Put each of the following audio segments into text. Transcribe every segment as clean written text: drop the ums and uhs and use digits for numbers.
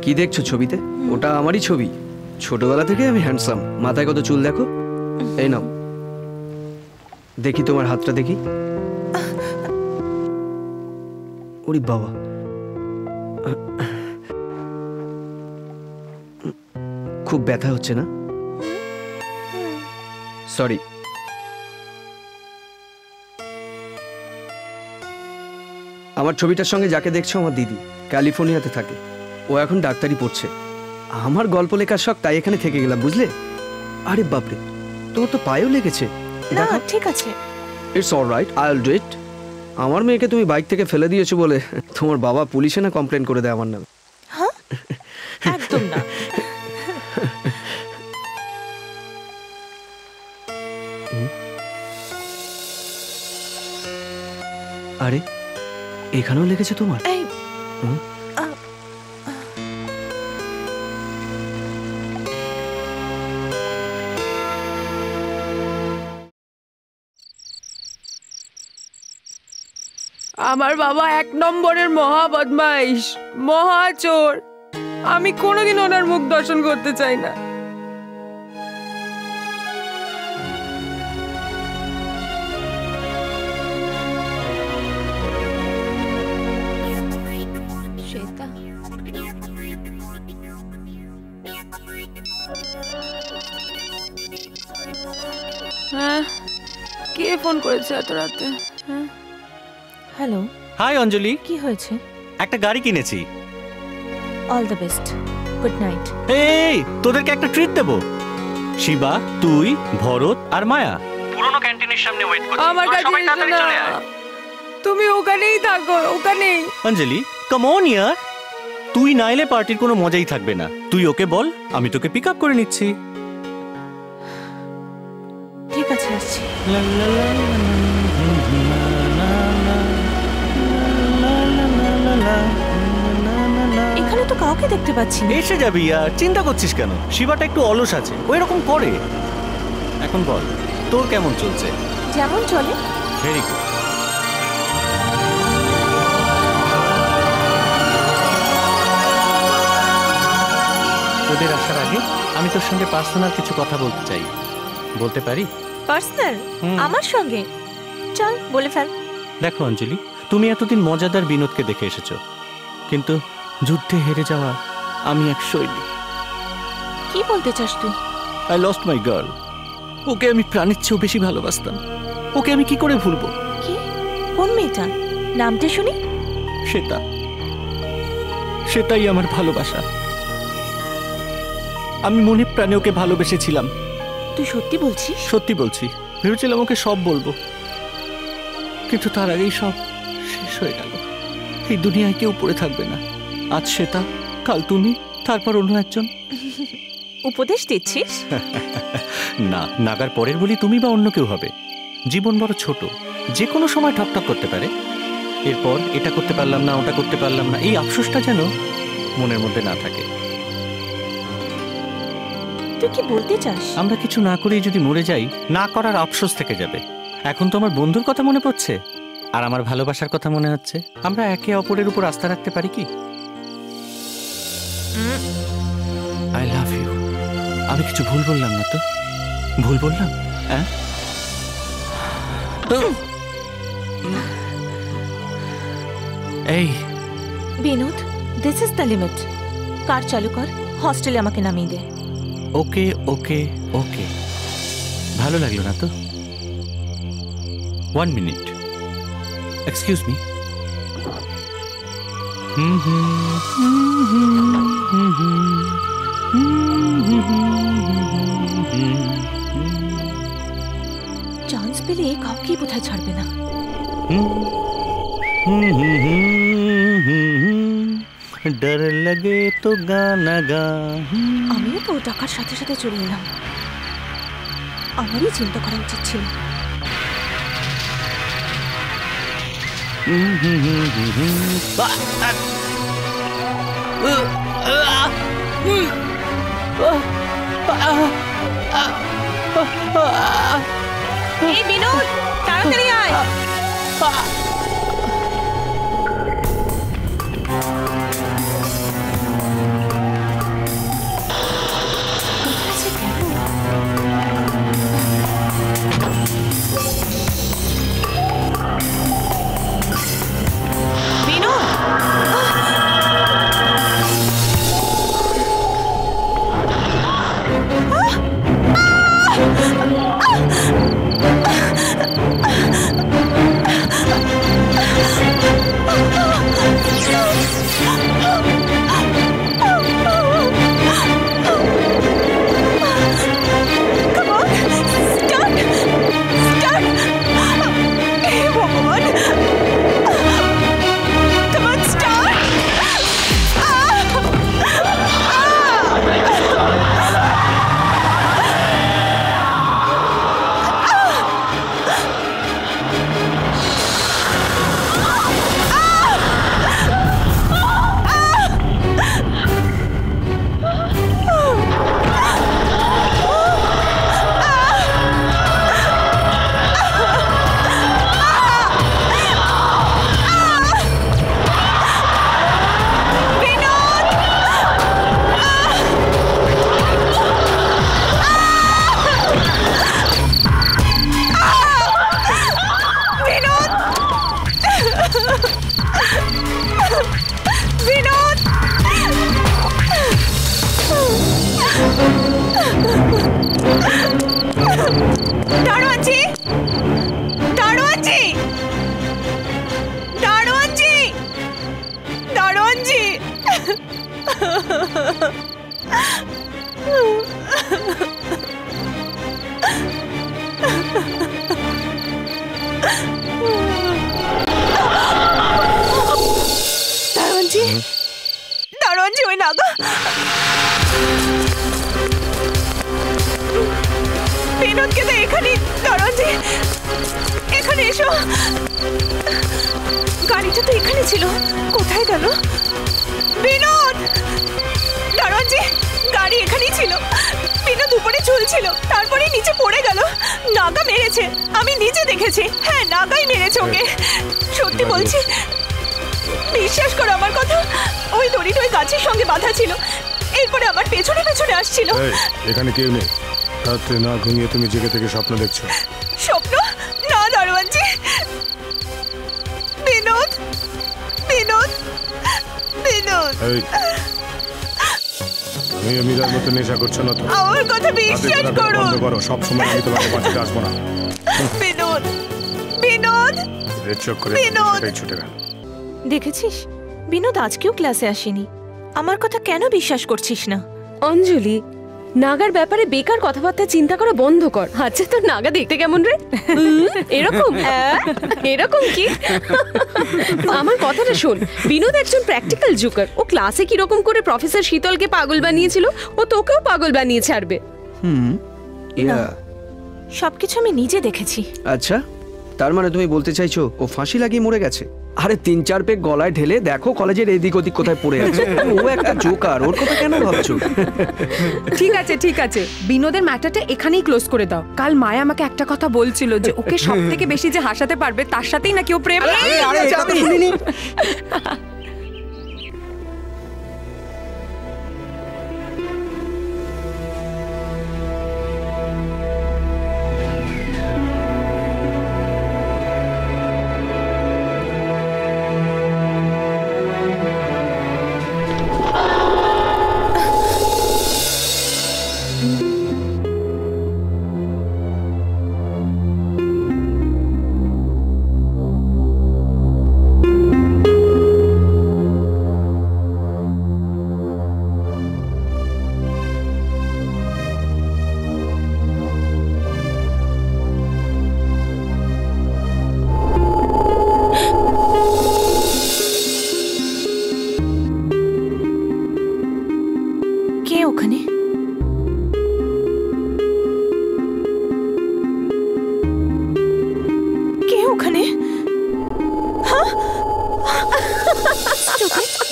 কি দেখছো ছবিতে? ওটা আমারই ছবি। ছোটবেলা থেকে আমি হ্যান্ডসাম। মাথায় কত চুল দেখো। এই নাও, দেখি তোমার হাতটা দেখি। ওরে বাবা, খুব ব্যথা হচ্ছে না? সরি। আমার ছবিটার সঙ্গে যাকে দেখছো আমার দিদি, ক্যালিফোর্নিয়াতে থাকে। ও এখন ডাক্তারি পড়ছে। আমার গল্প লেখার শখ, তাই এখানে থেকে গেলাম, বুঝলে? আরে বাপরে, তোমার তো পায়েও লেগেছে। না ঠিক আছে, it's alright, I will do it. আমার মেয়েকে তুমি বাইক থেকে ফেলে দিয়েছো বলে তোমার বাবা পুলিশে না কমপ্লেন করে দেয় আমার নামে। হ্যাঁ একদম না। আরে এখানেও লেগেছে তোমার? আমার বাবা এক নম্বরের মহা বদমাইশ, মহা চোর। আমি কোনোদিন ওনার মুখ দর্শন করতে চাই না। শ্বেতা, হ্যাঁ, কে ফোন করেছে এত রাতে? হ্যাঁ, হ্যালো। হাই অঞ্জলি। কি হয়েছে? একটা গাড়ি কিনেছি। All the best, good night. এই তোদেরকে একটা ট্রিট দেব। শিবা, তুই, ভরত আর মায়া পুরনো ক্যান্টিনের সামনে ওয়েট করছি। আমার কাছে এসো না, তুমি ওখানেই থাকো, ওখানেই। অঞ্জলি কাম অন ইয়ার, তুই না এলে পার্টির কোনো মজাই থাকবে না। তুই ওকে বল, আমি তোকে পিক আপ করে নিচ্ছি। ঠিক আছে, আসছি। এখানে তো কাউকে দেখতে পাচ্ছি না। এসে যাবি আর চিন্তা করছিস কেন? শিবাটা একটু অলস আছে, ওই রকম করে। এখন বল, তোর কেমন চলছে? যেমন চলে। Very good. তোদের আসার আগে আমি তোর সঙ্গে পার্সোনাল কিছু কথা বলতে চাই, বলতে পারি? পার্সোনাল? আমার সঙ্গে? চল বলে ফেল। দেখো অঞ্জলি, তুমি এতদিন মজাদার বিনোদকে দেখে এসেছো, কিন্তু যুদ্ধে হেরে যাওয়া আমি এক সৈনিক। কি বলতে চাস তুই? I lost my girl. Okay আমি প্রাণের চেয়েও বেশি ভালোবাসতাম। ওকে আমি কি করে ভুলবো? কি? কোন মেয়েটা? নামটা শুনি। শ্বেতা। সেটাই আমার ভালোবাসা। আমি মনে প্রাণে ওকে ভালোবেসেছিলাম। তুই সত্যি বলছিস? সত্যি বলছি। ভেবেছিলাম ওকে সব বলবো, কিন্তু তার আগেই সব শেষ হয়ে গেল। এই দুনিয়ায় কেউ পড়ে থাকবে না। আজ শ্বেতা, কাল তুমি, তারপর অন্য একজন। উপদেশ দিচ্ছিস? না, নাগার পরের বলি তুমি বা অন্য কেউ হবে। জীবন বড় ছোট, যে কোনো সময় ঠকঠক করতে পারে। এরপর এটা করতে পারলাম না, ওটা করতে পারলাম না, এই আফসোসটা যেন মনের মধ্যে না থাকে। তুই কি বলতে চাস? আমরা কিছু না করেই যদি মরে যাই, না করার আফসোস থেকে যাবে। এখন তো আমার বন্ধুর কথা মনে পড়ছে, আর আমার ভালোবাসার কথা মনে হচ্ছে। আমরা একে অপরের উপর আস্থা রাখতে পারি কি? I love you. আমি কিছু ভুল বললাম না তো? ভুল বললাম? হ্যাঁ। এই Binod, this is the limit. Car চালু কর, হস্টেলে আমাকে নামিয়ে দে। ওকে ওকে ওকে। ভালো লাগলো না তো? 1 মিনিট, এক্সকিউজ মি। চান্স পেলে কাউকেই বোধহয় ছাড়বে না। ডর লাগে তো গানা গা। আমিও তো টাকার সাথে সাথে চলে এলাম। আমারই চিন্তা করা উচিত ছিল। এই বিনোদ, তাড়াতাড়ি আয়। দারোয়ানজি, ওই নাগা বিনোদকে তো এখানে। দারোয়ানজি, এখানে এসো। গাড়িটা তো এখানে ছিল, কোথায় গেল বিনোদ? দারোয়ানজি, গাড়ি এখানেই ছিল। বিনোদ উপরে ঝুলছিল, তারপরে নিচে পড়ে গেল। নাগা মেরেছে, আমি নিজে দেখেছি। হ্যাঁ, নাগাই মেরেছে ওকে, সত্যি বলছি। বিশ্বাস করো আমার কথা, ওই দড়িটা ওই গাছের সঙ্গে বাঁধা ছিল। এরপরে আমার পেছনে পেছনে আসছিল। এখানে কেউ নেই? রাত্রে না ঘুমিয়ে তুমি জেগে থেকে স্বপ্ন দেখছো? স্বপ্ন না দারোয়ানজি। বিনোদ, বিনোদ, বিনোদ। তুমি অমিরার মতো নেশা করছো না তো? আমার কথা বিশ্বাস করো। বন্ধ করো, সব সময় আমি তোমাকে বাঁচাতে আসবো না। বিনোদ, বিনোদ, রেড চোখ করে সেটাই ছুটে গেল। দেখেছিস বিনোদ আজকেও ক্লাসে আসেনি। আমার কথা কেন বিশ্বাস করছিস না? অঞ্জলি, নাগার ব্যাপারে বেকার কথাবার্তা চিন্তা করা বন্ধ কর। আচ্ছা, তোর নাগা দেখতে কেমন রে? এরকম এরকম কি? আমার কথাটা শোন, বিনোদ একজন প্র্যাকটিক্যাল জোকার। ও ক্লাসে কিরকম করে প্রফেসর শীতলকে পাগল বানিয়েছিল, ও তোকেও পাগল বানিয়ে ছাড়বে। সবকিছু আমি নিজে দেখেছি। আচ্ছা, তার মানে তুমি বলতে চাইছো ও ফাঁসি লাগিয়ে মরে গেছে? আরে 3-4 পেগ গলায় ঢেলে দেখো কলেজের এদিক ওদিক কোথায় পড়ে আছে। ও একটা জোকার, ওর কথা কেন ভাবছো? ঠিক আছে, ঠিক আছে, বিনোদের ম্যাটারটা এখানেই ক্লোজ করে দাও। কাল মায়া আমাকে একটা কথা বলছিল যে ওকে সব থেকে বেশি যে হাসাতে পারবে তার সাথেই নাকি ও প্রেম।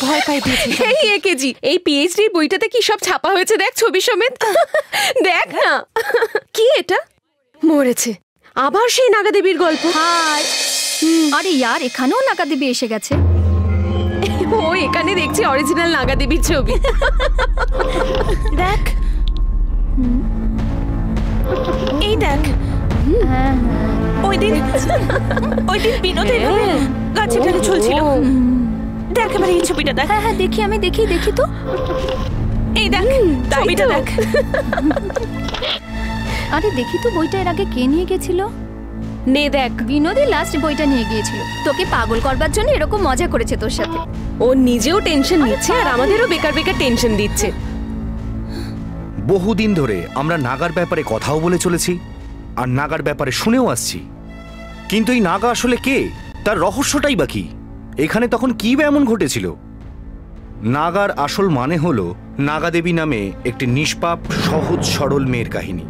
ভয় পাই দিয়েছে এই একেজি এই পিএইচডি বইটাতে কি সব ছাপা হয়েছে দেখ, ছবি সমেত। দেখ না, কি এটা? মরেছে আবার সেই নাগাদেবীর গল্প। হাই, আরে ইয়ার এখানেও নাগাদেবী এসে গেছে। ও এখানে দেখছি অরিজিনাল নাগাদেবীর ছবি। দেখ, এই দেখ, হ্যাঁ ওই দিন বিনোদের গাছে ফেলে ঝুলছিল। দেখ এবার এই ছবিটা দেখ। হ্যাঁ, দেখি আমি দেখি তো। এই দেখ, ছবিটা দেখ। আরে দেখি তো বইটা এর আগে কে নিয়ে গেছিল? নে দেখ, বিনোদী লাস্ট বইটা নিয়ে গিয়েছিল। তোকে পাগল করবার জন্য এরকম মজা করেছে তোর সাথে। ও নিজেও টেনশন নিচ্ছে আর আমাদেরও বেকার বেকার টেনশন দিচ্ছে। বহুদিন ধরে আমরা নাগার ব্যাপারে কথাও বলে চলেছি আর নাগার ব্যাপারে শুনেও আসছি, কিন্তু এই নাগা আসলে কে, তার রহস্যটাই বা কি, এখানে তখন কি বা এমন ঘটেছিল? নাগার আসল মানে হলো নাগাদেবী নামে একটি নিষ্পাপ সহজ সরল মেয়ের কাহিনী।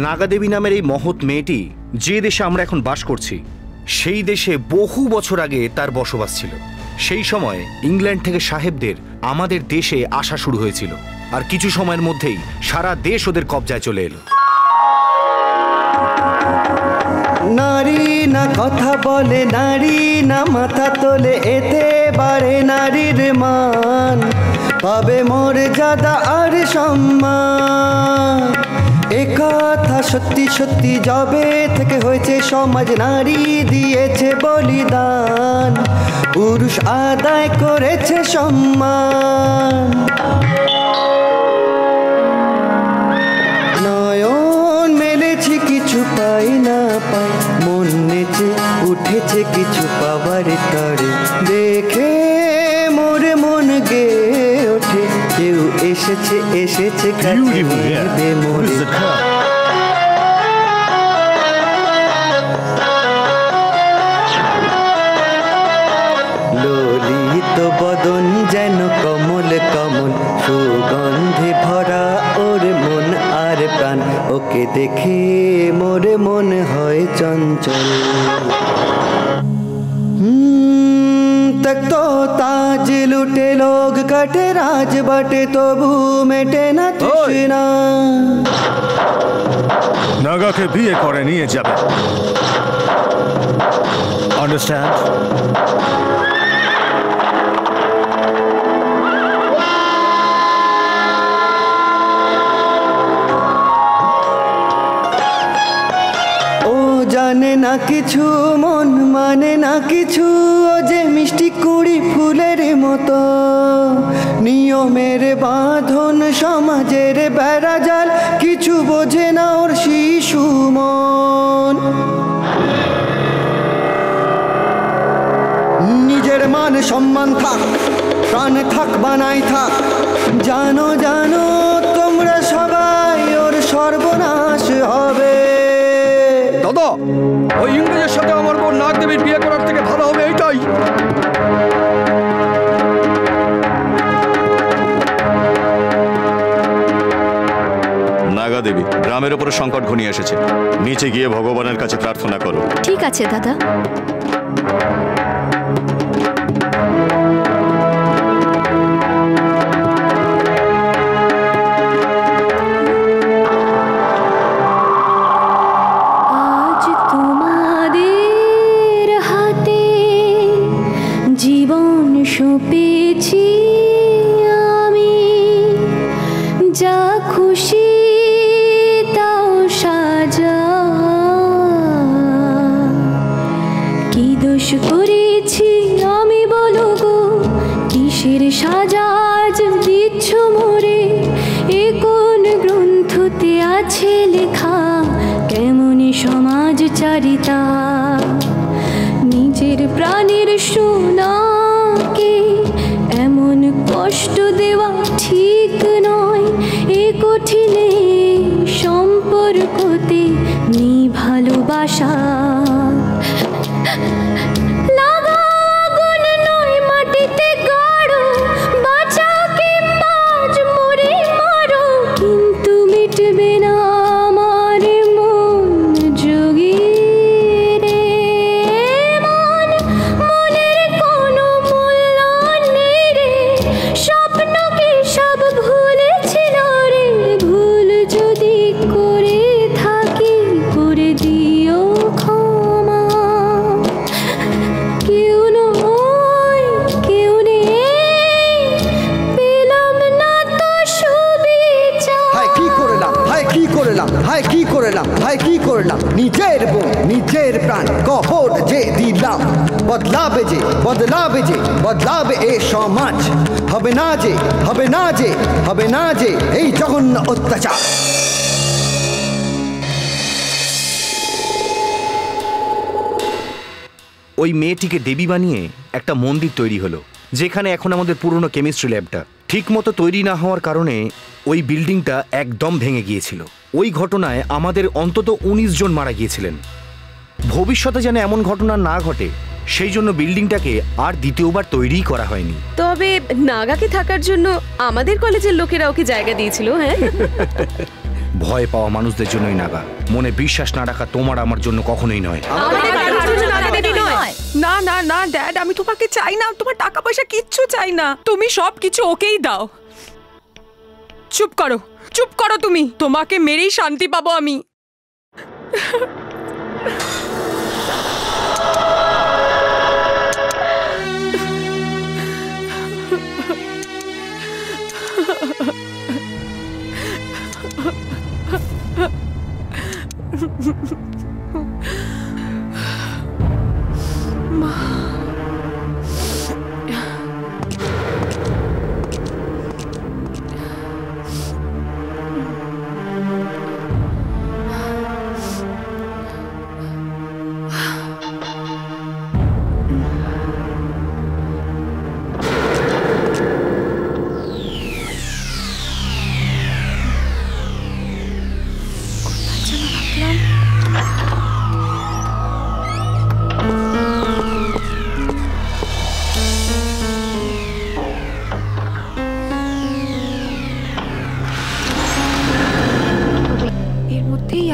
নাগাদেবী নামের এই মহৎ মেয়েটি যে দেশে আমরা এখন বাস করছি সেই দেশে বহু বছর আগে তার বসবাস ছিল। সেই সময় ইংল্যান্ড থেকে সাহেবদের আমাদের দেশে আসা শুরু হয়েছিল আর কিছু সময়ের মধ্যেই সারা দেশ ওদের কবজায় চলে এলো। নারী না কথা বলে, নারী না মাথা তোলে, এতে বাড়ে নারীর মান, পাবে মর্যাদা আর সম্মান। একথা সত্যি সত্যি যবে থেকে হয়েছে সমাজ নারী দিয়েছে বলিদান, পুরুষ আদায় করেছে সম্মান। নয়ন মেলেছি কিছু পাই না পাই, মন নেচে উঠেছে কিছু পাওয়ার তরে, দেখে মোরে মন গে ওঠে কেউ এসেছে কাছে নেবে মোরে। ললিত বদন যেন কমল কমল, সুগন্ধে ভরা ওর মন আর প্রাণ, ওকে দেখে মোরে মন হয় চঞ্চল। তো তাজ লুটে লোক কাটে রাজ বাটে, তবু মেটে না তৃষ্ণা। নাগাকে বিয়ে করে নিয়ে যাবে, আন্ডারস্ট্যান্ড? জানে না কিছু, মন মানে না কিছু, ও যে মিষ্টি কুড়ি ফুলের মতো, নিয়মের বাঁধন সমাজের বেড়াজাল, কিছু বোঝে না ওর শিশু মন। নিজের মান সম্মান থাক, প্রাণ থাক বানাই থাক, জানো জানো তোমরা সবাই ওর সর্বনাশ হবে। দাদা, ওই ইংরেজের সাথে আমার বোন নাগদেবীর বিয়ে করার থেকে ভালো হবে এইটাই। নাগাদেবী, গ্রামের উপরে সংকট ঘনিয়ে এসেছে, নিচে গিয়ে ভগবানের কাছে প্রার্থনা করো। ঠিক আছে দাদা। সঁপেছি আমি, যা খুশি তাও সাজা, কি দোষ করেছি আমি বলো গো, কিসের সাজা আজ দিচ্ছ মোরে, এ কোন গ্রন্থতে আছে লেখা, কেমন সমাজচারিতা, নিজের প্রাণের সোনা এমন কষ্ট দেওয়া ঠিক নয়, এ কঠিনে সম্পর্কতে নেই ভালোবাসা। লাগাগুন নয় মাটিতে গাড়ো, বাঁচাকে মাঝ মরে মারো, কিন্তু মিটবে না আমার মন যোগী রে। মনের কোনো মূল্য নেই রে, নিজের প্রাণ কবর যে দিলাম, বদলাবে যে বদলাবে যে বদলাবে এ সমাজ। হবে না যে হবে না যে হবে না যে এই জঘন্য অত্যাচার। ওই মেয়েটিকে দেবী বানিয়ে একটা মন্দির তৈরি হলো, যেখানে এখন আমাদের পুরনো কেমিস্ট্রি ল্যাবটা ঠিক মতো তৈরি না হওয়ার কারণে ওই বিল্ডিংটা একদম ভেঙে গিয়েছিল। ওই ঘটনায় আমাদের অন্তত 19 জন মারা গিয়েছিলেন। ভবিষ্যতে যেন এমন ঘটনা না ঘটে সেই জন্য বিল্ডিংটাকে আর দ্বিতীয়বার তৈরি করা হয়নি। তবে নাগাকে থাকার জন্য আমাদের কলেজের লোকেরা ওকে জায়গা দিয়েছিল। হ্যাঁ, ভয় পাওয়া মানুষদের জন্যই নাগা, মনে বিশ্বাস না রাখা তোমার আমার জন্য কখনোই নয়। না না না ড্যাড, আমি তোমাকে চাই না, তোমার টাকা পয়সা কিচ্ছু চাই না, তুমি সব কিছু ওকেই দাও। চুপ করো, চুপ করো, তুমি, তোমাকে মেরেই শান্তি পাবো আমি।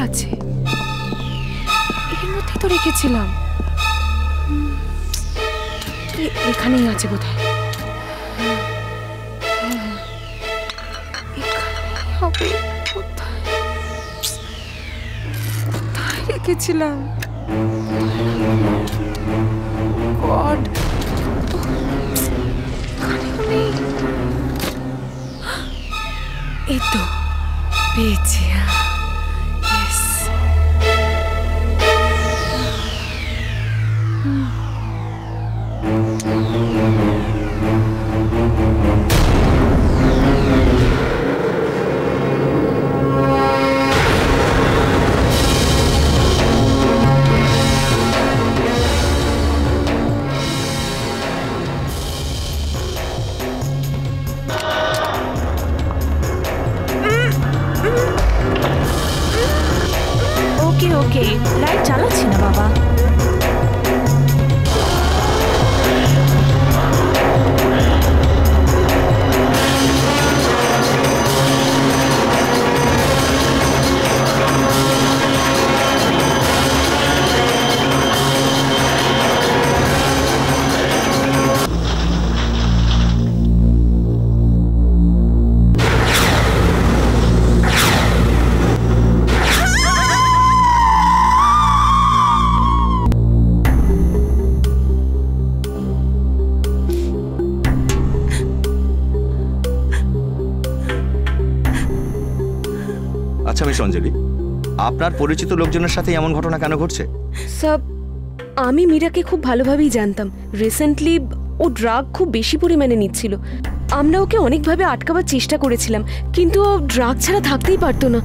আছে, এর মধ্যে তো রেখেছিলাম, এখানেই আছে বোধহয়। হবে কোথায়, কোথায় রেখেছিলাম? গড, এই তো পেয়েছি। ওকে, লাইট চালাচ্ছি না বাবা। আচ্ছা মিস অঞ্জলি, আপনার পরিচিত লোকজনের সাথে এমন ঘটনা কেন ঘটছে? সব আমি মীরাকে খুব ভালোভাবেই জানতাম। রিসেন্টলি ও ড্রাগ খুব বেশি পরিমাণে নিচ্ছিল। আমরা ওকে অনেকভাবে আটকাবার চেষ্টা করেছিলাম, কিন্তু ও ড্রাগ ছাড়া থাকতেই পারতো না।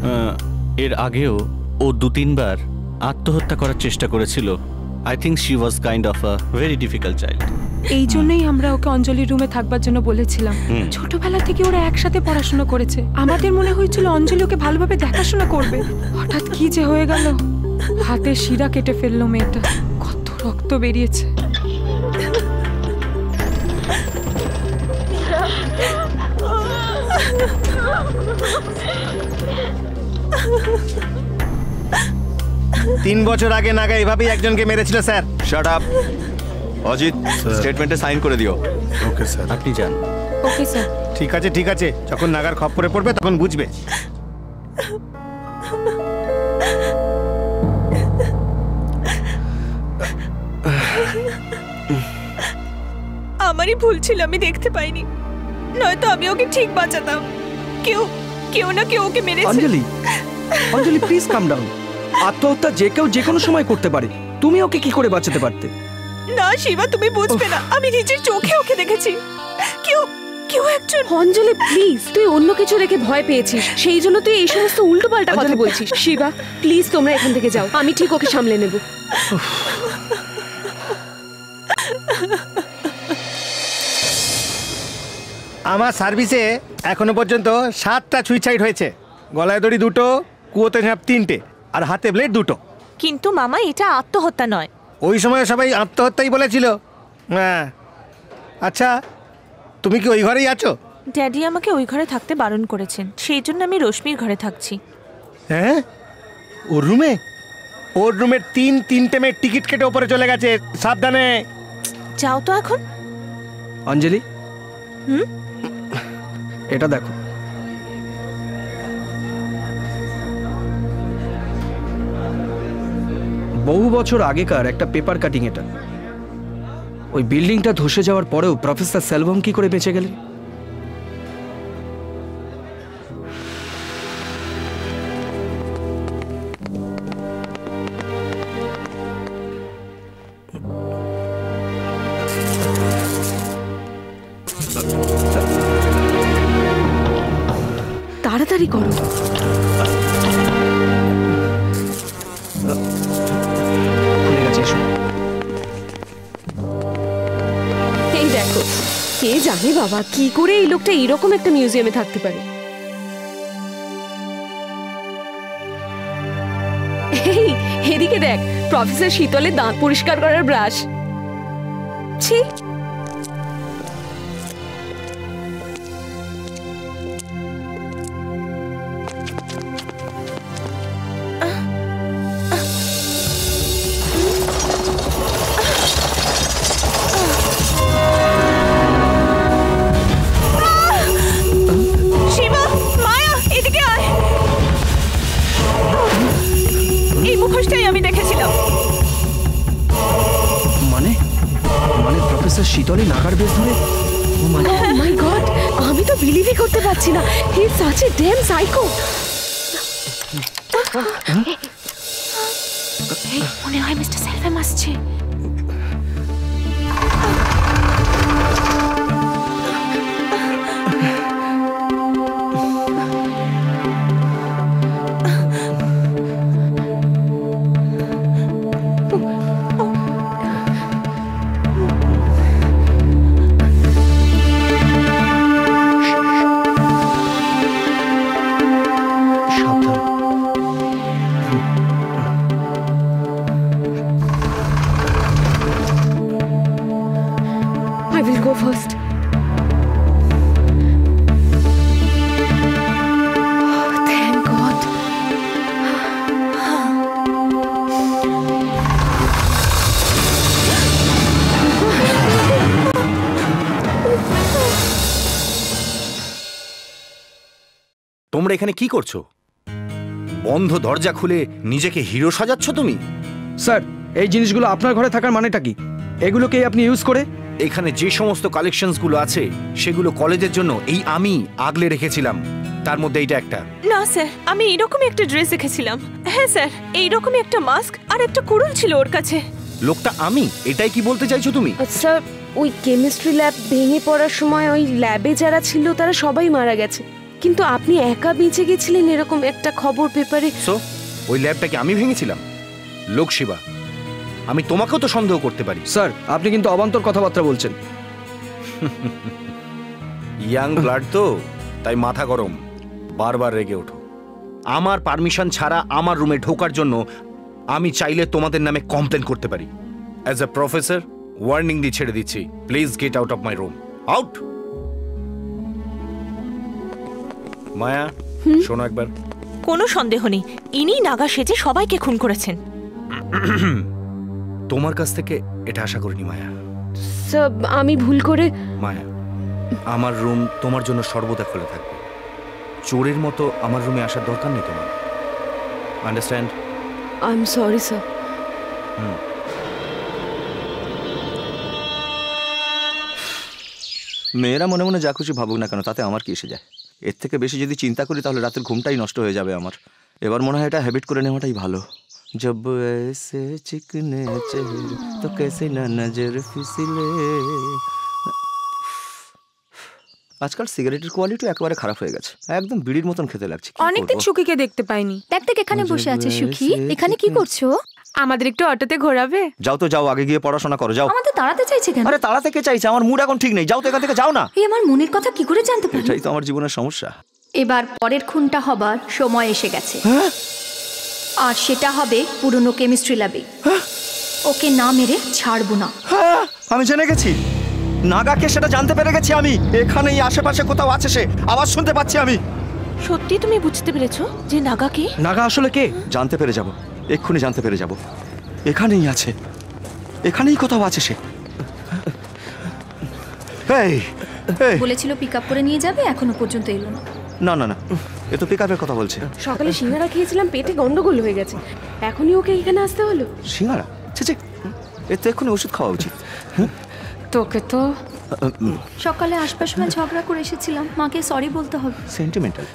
এর আগেও ও 2-3 বার আত্মহত্যা করার চেষ্টা করেছিল। I think she was kind of a very difficult child. এই জন্যই আমরা ওকে অঞ্জলির রুমে থাকবার জন্য বলেছিলাম। ছোটবেলা থেকে ওরা একসাথে পড়াশোনা করেছে, আমাদের মনে হয়েছিল অঞ্জলি ওকে ভালোভাবে দেখাশোনা করবে। হঠাৎ কি যে হয়ে গেল, হাতে শিরা কেটে ফেললো মেয়েটা, কত রক্ত বেরিয়েছে। তিন বছর আগে নাগা এভাবেই একজনকে মেরেছিল স্যার। Shut up. অজিত, স্টেটমেন্টে সাইন করে দিও। Okay sir. আপনি যান। Okay sir. ঠিক আছে ঠিক আছে, যখন নাগার খপ্পরে পড়বে তখন বুঝবে। আমারই ভুল ছিল, আমি দেখতে পাইনি, নয়তো আমি ওকে ঠিক বাঁচাতাম। কেউ না কেউ ওকে মেরেছে। অঞ্জলি, অঞ্জলি প্লিজ কাম ডাউন। আত্মহত্যা যে কেউ যে কোনো সময় করতে পারে। তুমি ওকে কি করে বাঁচাতে পারতে? না শিবা, তুমি বুঝবে না, আমি নিজের চোখে ওকে দেখেছি। কেউ কেউ একজন। অঞ্জলি প্লিজ, তুই অন্য কিছু দেখে ভয় পেয়েছিস, সেই জন্য তুই এই সমস্ত উল্টোপাল্টা কথা বলছিস। শিবা প্লিজ, তোমরা এখান থেকে যাও, আমি ঠিক ওকে সামলে নেব। আমার সার্ভিসে এখনো পর্যন্ত 7টা সুইসাইড হয়েছে। গলায় দড়ি 2টো, কুয়োতে ঝাঁপ 3টে, আর হাতে ব্লেড 2টো। কিন্তু মামা, এটা আত্মহত্যা নয়। ওই সময় সবাই আত্মহত্যাই বলেছিল। হ্যাঁ, আচ্ছা তুমি কি ওই ঘরেই আছো? ড্যাডি আমাকে ওই ঘরে থাকতে বারণ করেছেন, সেই জন্য আমি রশ্মির ঘরে থাকছি। হ্যাঁ, ওর রুমে? ওর রুমের 3 মেয়ের টিকিট কেটে ওপরে চলে গেছে, সাবধানে। যাও তো এখন। অঞ্জলি, এটা দেখো। বহু বছর আগেকার একটা পেপার কাটিং এটা। ওই বিল্ডিংটা ধসে যাওয়ার পরেও প্রফেসর সেলভম কি করে বেঁচে গেলেন? তাড়াতাড়ি করো। খুলে গেছে, এসো। এই দেখো, কে জানে বাবা কি করে এই লোকটা এরকম একটা মিউজিয়ামে থাকতে পারে। এই এদিকে দেখ, প্রফেসর শীতলের দাঁত পরিষ্কার করার ব্রাশ। ছি, আমি দেখেছিলাম। মানে মানে প্রফেসর শীতলে নাগার বেশ ধরে? ও মাই গড, আমি তো বিলিভই করতে পারছি না। He is such a damn psycho. মনে হয় মিস্টার সেলভম আসছে। I will go first. Thank God. তোমরা এখানে কি করছো? বন্ধ দরজা খুলে নিজেকে হিরো সাজাচ্ছ তুমি? স্যার, এই জিনিসগুলো আপনার ঘরে থাকার মানেটা কি? এগুলোকেই আপনি ইউজ করে? এখানে যে সমস্ত কালেকশনস গুলো আছে সেগুলো কলেজের জন্য এই আমি আগলে রেখেছিলাম, তার মধ্যে এইটা একটা। না স্যার, আমি এইরকমই একটা ড্রেস দেখেছিলাম। হ্যাঁ স্যার, এইরকমই একটা মাস্ক আর একটা কুড়ুল ছিল ওর কাছে। লোকটা আমি, এটাই কি বলতে চাইছো তুমি? স্যার, ওই কেমিস্ট্রি ল্যাব ভেঙে পড়ার সময় ওই ল্যাবে যারা ছিল তারা সবাই মারা গেছে, কিন্তু আপনি একা বেঁচে গেছিলেন এরকম একটা খবর পেপারে। সো ওই ল্যাবটাকে আমি ভেঙেছিলাম? লোক শিবা, আমি তোমাকেও তো সন্দেহ করতে পারি। স্যার, আপনি কিন্তু অবান্তর কথাবার্তা বলছেন। ইয়াং ব্লাড তো, তাই মাথা গরম, বারবার রেগে ওঠো। আমার পারমিশন ছাড়া আমার রুমে ঢোকার জন্য আমি চাইলে তোমাদের নামে কমপ্লেন করতে পারি। অ্যাজ এ প্রফেসর ওয়ার্নিং দিয়ে ছেড়ে দিচ্ছি, please get out of my room, out. Maya, শোনো একবার। কোনো সন্দেহ নেই, ইনি নাগা সেজে সবাইকে খুন করেছেন। তোমার কাছ থেকে এটা আশা করিনি মায়া। স্যার, আমি ভুল করে। মায়া, আমার রুম তোমার জন্য সর্বদা খোলা থাকবে। চোরের মতো আমার রুমে আসার দরকার নেই তোমার। Understand? I am sorry sir. মেয়েরা মনে মনে যা খুশি ভাবুক না কেন, তাতে আমার কি এসে যায়? এর থেকে বেশি যদি চিন্তা করি তাহলে রাতের ঘুমটাই নষ্ট হয়ে যাবে আমার। এবার মনে হয় এটা হ্যাবিট করে নেওয়াটাই ভালো। जब ऐसे चिकने चेहरे तो कैसे ना नजर फिसले। আজকাল সিগারেটের কোয়ালিটি একেবারে খারাপ হয়ে গেছে, একদম বিড়ির মতন খেতে লাগছে। অনেকদিন সুখীকে দেখতে পাইনি। দেখ দেখ এখানে বসে আছে সুখী। এখানে কি করছো? আমাদের একটু অটোতে ঘোরাবে? যাও তো যাও, আগে গিয়ে পড়াশোনা করো যাও। আমাদের তাড়াতে চাইছে কেন? আরে তাড়া থেকে চাইছে, আমার মুড এখন ঠিক নেই। যাও তো এখান থেকে, যাও না। এই আমার মনের কথা কি করে জানতে পারলি? এটাই তো আমার জীবনের সমস্যা। এবার পরের খুনটা হবার সময় এসে গেছে। আর সেটা হবে পুরনো কেমিস্ট্রি ল্যাবে। ওকে না মেরে ছাড়বো না। আমি জেনে গেছি, নাগাকে সেটা জানতে পেরে গেছি আমি। এখানেই আশেপাশে কোথাও আছে সে, আওয়াজ শুনতে পাচ্ছি আমি। সত্যি তুমি বুঝতে পেরেছো যে নাগা কে? নাগা আসলে কে? জানতে পেরে যাব, এক্ষুনি জানতে পেরে যাব। এখানেই আছে, এখানেই কোথাও আছে সে। এই বলেছিল পিক আপ করে নিয়ে যাবে, এখনো পর্যন্ত এলো না। না না না, এ তো পিকআপের কথা বলছে। সকালে সিঙ্গারা খেয়েছিলাম, পেটে গন্ডগোল হয়ে গেছে, এখনই ওকে এখানে আসতে হলো। সিঙ্গারা? ছি, এর তো এক্ষুনি ওষুধ খাওয়া উচিত। তোকে তো সকালে আসবার সময় ঝগড়া করে এসেছিলাম, মাকে সরি বলতে হবে। সেন্টিমেন্টাল।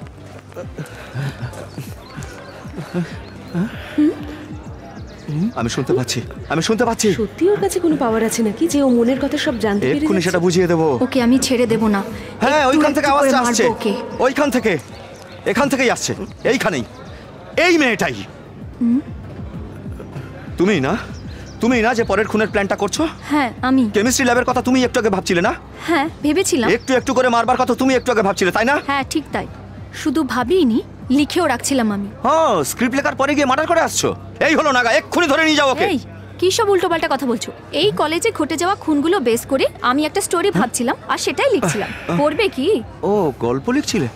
আমি শুনতে পাচ্ছি, আমি শুনতে পাচ্ছি। সত্যি ওর কাছে কোনো পাওয়ার আছে নাকি যে ও মনের কথা সব জানতে পেরে এক্ষুনি যাচ্ছে? সেটা বুঝিয়ে দেবো। ওকে আমি ছেড়ে দেব না। হ্যাঁ, ওইখান থেকে আওয়াজটা মারবো আসছে, ওকে। ওইখান থেকে, এখান থেকেই আসছে, এইখানেই, এই মেয়েটাই। তুমি না, তুমি না যে পরের খুনের প্ল্যানটা করছো? হ্যাঁ আমি। কেমিস্ট্রি ল্যাবের কথা তুমি একটু আগে ভাবছিলে না? হ্যাঁ ভেবেছিলাম। একটু একটু করে মারবার কথা তুমি একটু আগে ভাবছিলে, তাই না? হ্যাঁ ঠিক তাই, শুধু ভাবিনি, লিখেও রাখছিলাম আমি। হ্যাঁ, স্ক্রিপ্ট লেখার পরে গিয়ে মার্ডার করে আসছো। এই হলো নাগা, এক্ষুনি ধরে নিয়ে যাও ওকে। এই কি সব উল্টোপাল্টা কথা বলছো? এই কলেজে ঘটে যাওয়া খুনগুলো বেস করে আমি একটা স্টোরি ভাবছিলাম আর সেটাই লিখছিলাম। পড়বে কি? ও গল্প লিখছিলে?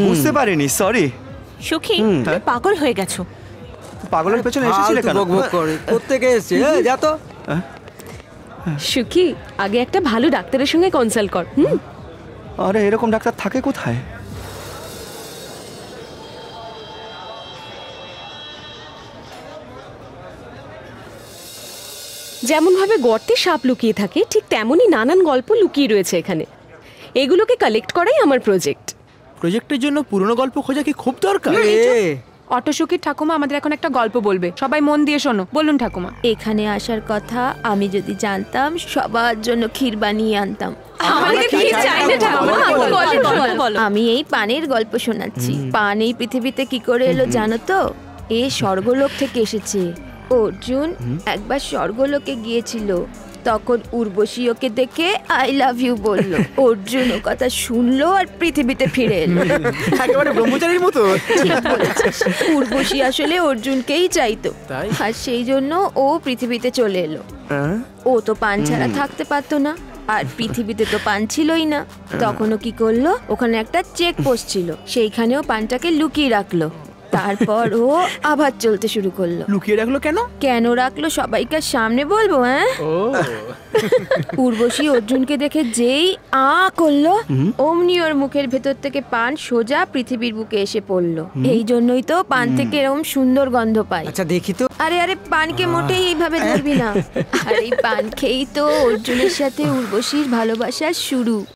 বুঝতে পারিনি, সরি। সুখী, তুমি পাগল হয়ে গেছো। পাগলের পেছনে এসেছিলে কেন? প্রত্যেকে এসছে, যা তো। সুখী, আগে একটা ভালো ডাক্তারের সঙ্গে কনসাল্ট কর। আরে এরকম ডাক্তার থাকে কোথায়? যেমন ভাবে গর্তে সাপ লুকিয়ে থাকে, ঠিক তেমনই নানান গল্প লুকিয়ে রয়েছে এখানে। এগুলোকে কালেক্ট করাই আমার প্রজেক্ট। প্রজেক্টের জন্য পুরনো গল্প খোঁজা কি খুব দরকার? অটো সুখীর ঠাকুমা আমাদের এখন একটা গল্প বলবে, সবাই মন দিয়ে শোনো। বলুন ঠাকুমা। এখানে আসার কথা আমি যদি জানতাম সবার জন্য ক্ষীর বানিয়ে আনতাম। আমি এই পানের গল্প শোনাচ্ছি। পান এই পৃথিবীতে কি করে এলো জানো তো? এ স্বর্গলোক থেকে এসেছে। অর্জুন একবার স্বর্গলোকে গিয়েছিল, তখন উর্বশী ওকে দেখে আই লাভ ইউ বলল। অর্জুন ও কথা শুনলো আর পৃথিবীতে ফিরে এলো। একেবারে ব্রহ্মচারীর মতো। ঠিক বলেছিস। উর্বশী আসলে অর্জুনকেই চাইতো, আর সেই জন্য ও পৃথিবীতে চলে এলো। ও তো পান ছাড়া থাকতে পারতো না, আর পৃথিবীতে তো পান ছিলই না। তখনও কি করলো, ওখানে একটা চেক পোস্ট ছিল, সেইখানেও পানটাকে লুকিয়ে রাখলো। তারপর ও আবার চলতে শুরু করলো। লুকিয়ে রাখলো কেন? কেন রাখলো সবাইকার সামনে বলবো? হ্যাঁ, উর্বশী অর্জুনকে দেখে যেই আ করলো, অমনি ওর মুখের ভেতর থেকে পান সোজা পৃথিবীর বুকে এসে পড়লো। এই জন্যই তো পান থেকে এরকম সুন্দর গন্ধ পাই। আচ্ছা দেখি তো। আরে আরে, পানকে মোটেই এইভাবে ধরবি না। আর এই পান খেয়েই তো অর্জুনের সাথে উর্বশীর ভালোবাসার শুরু।